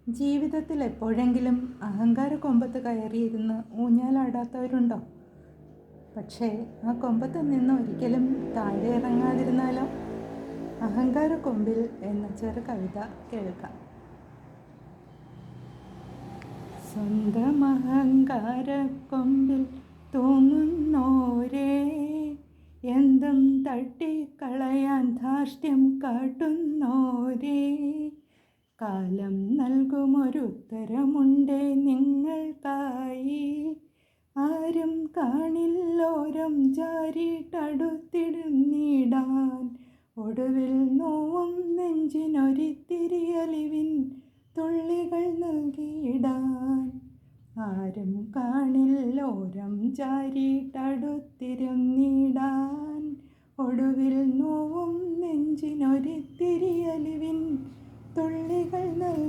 ജീവിതത്തിൽ എപ്പോഴെങ്കിലും അഹങ്കാര കൊമ്പത്ത് കയറിയിരുന്ന് ഊഞ്ഞാലാടാത്തവരുണ്ടോ? പക്ഷേ ആ കൊമ്പത്ത് നിന്ന് ഒരിക്കലും താഴെ ഇറങ്ങാതിരുന്നാലോ? അഹങ്കാര കൊമ്പിൽ എന്ന ചെറു കവിത കേൾക്കാം. സ്വന്തം അഹങ്കാര കൊമ്പിൽ തൂങ്ങുന്നോരേ, എന്തും തട്ടിക്കളയാൻ ധാർഷ്ട്യം കാട്ടുന്നോരേ, കാലം നൽകുമൊരുത്തരമുണ്ടേ നിങ്ങൾക്കായി. ആരും കാണില്ലോരം ചാരിട്ടടുത്തിടുന്നിടാൻ, ഒടുവിൽ നോവും നെഞ്ചിനൊരിത്തിരി അലിവിൻ തുള്ളികൾ നൽകിയിടാൻ. ആരും കാണില്ലോരം ചാരിട്ടടുത്തിരുന്നിടാൻ, ഒടുവിൽ നോവും നെഞ്ചിനൊരിത്തിരി അലിവിൻ തുള്ളികൾ നൽകിയിടാൻ.